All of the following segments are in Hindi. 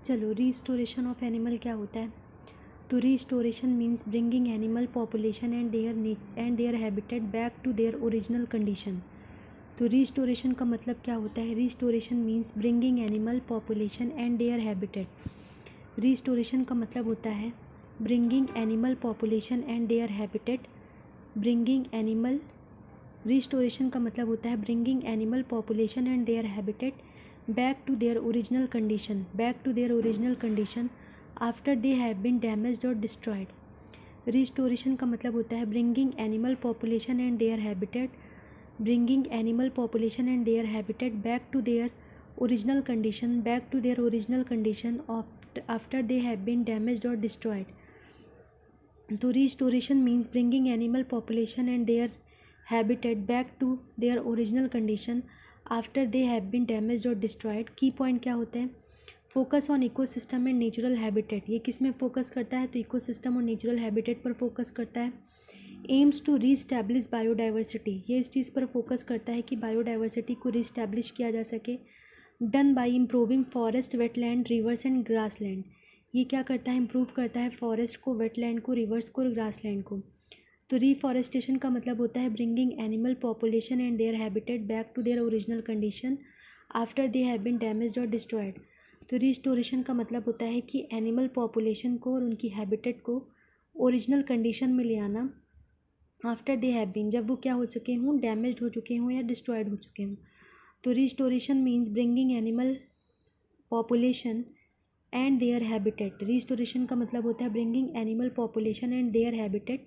चलो, रिस्टोरेशन ऑफ एनिमल क्या होता है? तो restoration means bringing animal population and their habitat back to their original condition. तो रिस्टोरेशन का मतलब क्या होता है? Restoration means bringing animal population and their habitat. Restoration का मतलब होता है bringing animal population and their habitat. Bringing animal restoration का मतलब होता है bringing animal population and their habitat back to their original condition. Back to their original condition after they have been damaged और डिस्ट्रॉयड। रिस्टोरेशन का मतलब होता है bringing animal population and their habitat bringing animal population and their habitat back to their original condition after they have been damaged or destroyed. So restoration means bringing animal population and their habitat back to their original condition after they have been damaged or destroyed. Key point क्या होते हैं? Focus on ecosystem and natural habitat. ये किस में फोकस करता है? तो इकोसिस्टम और नेचुरल हैबिटेट पर फोकस करता है। Aims to reestablish biodiversity. ये इस चीज़ पर फोकस करता है कि बायोडाइवर्सिटी को रीस्टैब्लिश किया जा सके। Done by improving forest, wetland, rivers and grassland. ये क्या करता है? इम्प्रूव करता है फॉरेस्ट को, वेटलैंड को, रिवर्स को और ग्रासलैंड को। तो रीफॉरेस्टेशन का मतलब होता है bringing animal population and their habitat back to their original condition after they have been damaged और डिस्ट्रॉयड। तो रिस्टोरेशन का मतलब होता है कि एनिमल पॉपुलेशन को और उनकी हैबिटेट को ओरिजिनल कंडीशन में ले आना आफ्टर दे हैव बीन, जब वो क्या हो चुके हों? डैमेज हो चुके हों या डिस्ट्रॉयड हो चुके हों। तो restoration means bringing animal population and their habitat. Restoration का मतलब होता है bringing animal population and their habitat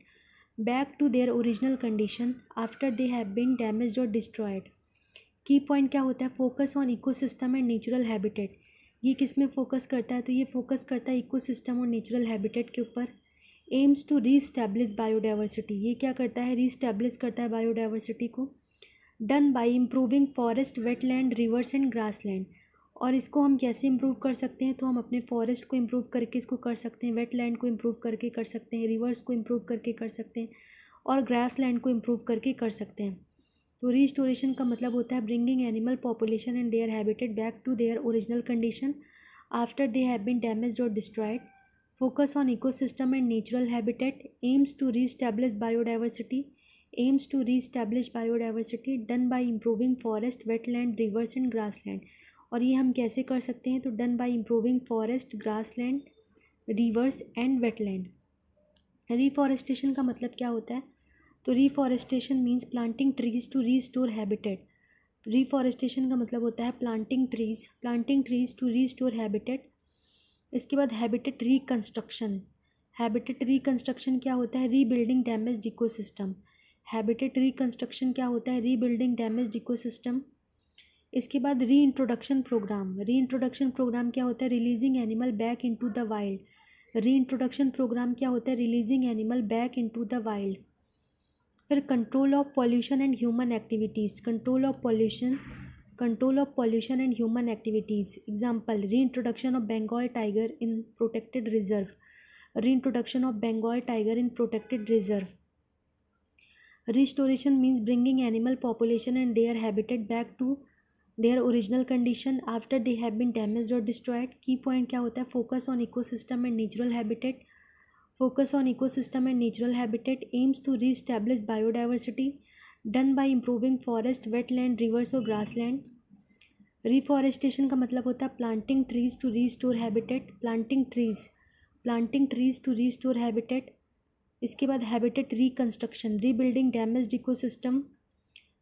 back to their original condition after they have been damaged और डिस्ट्रॉयड। की पॉइंट क्या होता है? Focus on ecosystem and natural habitat. ये किस में फोकस करता है? तो ये फोकस करता है इकोसिस्टम और नेचुरल हैबिटेट के ऊपर। Aims to reestablish biodiversity. ये क्या करता है? रीस्टैब्लिश करता है बायोडाइवर्सिटी को। Done by improving forest, wetland, rivers and grassland. और इसको हम कैसे इम्प्रूव कर सकते हैं? तो हम अपने फॉरेस्ट को इम्प्रूव करके इसको कर सकते हैं, वेटलैंड को इम्प्रूव करके कर सकते हैं, रिवर्स को इम्प्रूव करके कर सकते हैं और ग्रासलैंड को इम्प्रूव करके कर सकते हैं। तो रिस्टोरेशन का मतलब होता है bringing animal population and their habitat back to their original condition after they have been damaged और destroyed. Focus on ecosystem and natural habitat. Aims to reestablish biodiversity. Done by improving forest, wetland, rivers and grassland. और ये हम कैसे कर सकते हैं? तो done by improving forest, grassland, rivers and wetland. Reforestation का मतलब क्या होता है? तो reforestation means planting trees to restore habitat. Reforestation का मतलब होता है planting trees to restore habitat. इसके बाद हैबिटेट रिकंस्ट्रक्शन। हैबिटेट रिकंस्ट्रक्शन क्या होता है? Rebuilding damaged ecosystem. Habitat reconstruction क्या होता है? Rebuilding damaged ecosystem. इसके बाद reintroduction program. Reintroduction program क्या होता है? Releasing animal back into the wild. Reintroduction program क्या होता है? Releasing animal back into the wild. फिर control of pollution and human activities. Control of pollution and human activities. Example, reintroduction of Bengal tiger in protected reserve. Reintroduction of Bengal tiger in protected reserve. Restoration means bringing animal population and their habitat back to their original condition after they have been damaged or destroyed. Key point क्या होता है? Focus on ecosystem and natural habitat. Focus on ecosystem and natural habitat aims to re-establish biodiversity done by improving forest, wetland, rivers और grassland. रिफॉरेस्टेशन का मतलब होता है planting trees to restore habitat. Planting trees to restore habitat. इसके बाद habitat reconstruction, rebuilding damaged ecosystem,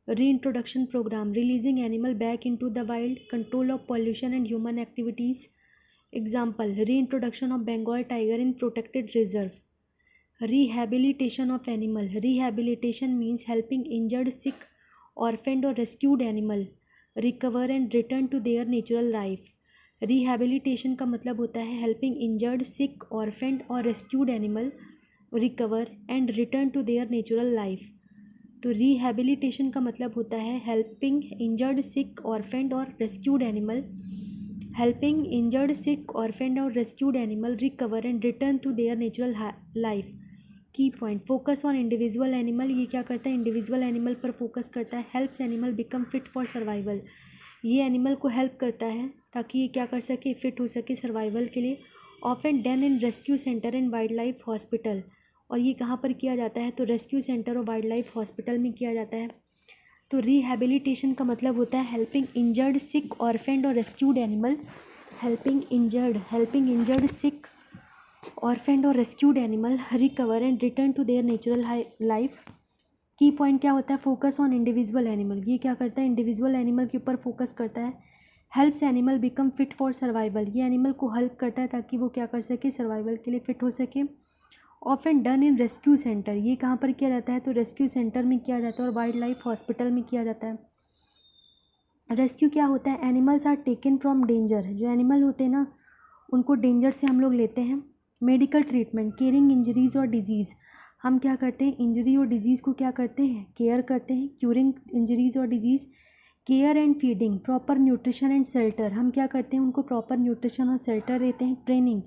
reintroduction program, releasing animal back into the wild, control of pollution and human activities. Example, reintroduction of Bengal tiger in protected reserve. Rehabilitation of animal. Rehabilitation means helping injured, sick, orphaned or rescued animal recover and return to their natural life. Rehabilitation का मतलब होता है helping injured, sick, orphaned or rescued animal recover and return to their natural life. तो rehabilitation का मतलब होता है helping injured, sick, orphaned or rescued animal recover and return to their natural life. की point, focus on individual animal. ये क्या करता है? इंडिविजुअल एनिमल पर फोकस करता है. Helps animal become fit for survival. ये एनिमल को हेल्प करता है ताकि ये क्या कर सके, फिट हो सके सर्वाइवल के लिए। Often done in rescue centre and wild life hospital, और ये कहाँ पर किया जाता है, तो रेस्क्यू सेंटर और वाइल्ड लाइफ हॉस्पिटल में किया जाता है। तो रिहैबिलिटेशन का मतलब होता है हेल्पिंग इंजर्ड, सिक, ऑर्फेंड और rescued animal. Helping injured, sick, orphaned और rescued animal recover and return to their natural life. Key point क्या होता है, फोकस ऑन इंडिविजुअल एनिमल। ये क्या करता है, इंडिविजुअल एनिमल के ऊपर फोकस करता है। Helps animal become fit for survival, ये एनिमल को हेल्प करता है ताकि वो क्या कर सके, सर्वाइवल के लिए फिट हो सके। Often done in rescue centre, ये कहाँ पर किया जाता है, तो रेस्क्यू सेंटर में किया जाता है और वाइल्ड लाइफ हॉस्पिटल में किया जाता है। रेस्क्यू क्या होता है, animals are taken from danger, जो एनिमल होते हैं ना उनको डेंजर से हम लोग लेते हैं। मेडिकल ट्रीटमेंट, केयरिंग इंजरीज और डिजीज़, हम क्या करते हैं, इंजरी और डिजीज़ को क्या करते हैं, केयर करते हैं। क्यूरिंग इंजरीज और disease, care and feeding, proper nutrition and shelter, हम क्या करते हैं, उनको प्रॉपर न्यूट्रिशन और शेल्टर देते हैं। ट्रेनिंग,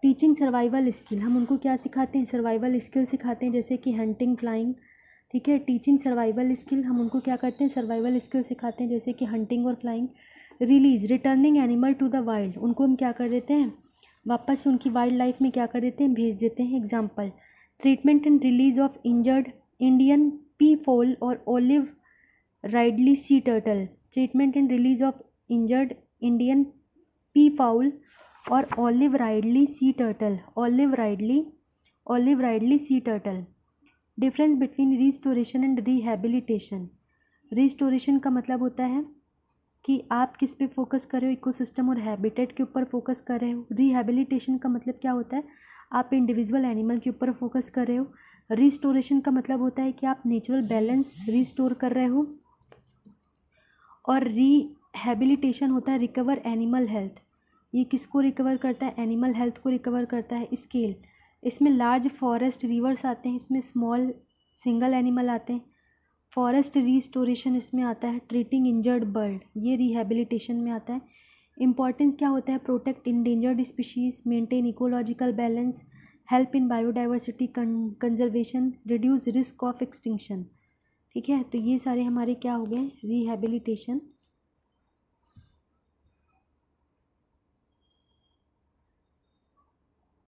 टीचिंग सर्वाइवल स्किल, हम उनको क्या सिखाते हैं, सर्वाइवल स्किल सिखाते हैं, जैसे कि हंटिंग, फ्लाइंग। ठीक है, टीचिंग सर्वाइवल स्किल, हम उनको क्या करते हैं, सर्वाइवल स्किल सिखाते हैं, जैसे कि हंटिंग और flying. Release, returning animal to the wild, उनको हम क्या कर देते हैं, वापस से उनकी वाइल्ड लाइफ में क्या कर देते हैं, भेज देते हैं। Example, treatment and release of injured Indian peafowl और olive ridley sea turtle. Treatment and release of injured Indian peafowl और olive ridley sea turtle. Olive ridley sea turtle. Difference between restoration and rehabilitation. Restoration का मतलब होता है कि आप किस पे फोकस कर रहे हो, इकोसिस्टम और हैबिटेट के ऊपर फोकस कर रहे हो। रिहैबिलिटेशन का मतलब क्या होता है, आप इंडिविजुअल एनिमल के ऊपर फोकस कर रहे हो। रिस्टोरेशन का मतलब होता है कि आप नेचुरल बैलेंस रिस्टोर कर रहे हो। और रिहैबिलिटेशन होता है रिकवर एनिमल हेल्थ, ये किसको रिकवर करता है, एनिमल हेल्थ को रिकवर करता है। स्केल, इसमें लार्ज फॉरेस्ट रिवर्स आते हैं, इसमें स्मॉल सिंगल एनिमल आते हैं। फॉरेस्ट रिस्टोरेशन इसमें आता है। ट्रीटिंग इंजर्ड बर्ड, ये रिहैबिलिटेशन में आता है। इंपॉर्टेंस क्या होता है, protect endangered species, maintain ecological balance, help in biodiversity conservation, reduce risk of extinction. ठीक है, तो ये सारे हमारे क्या हो गए, रिहैबिलिटेशन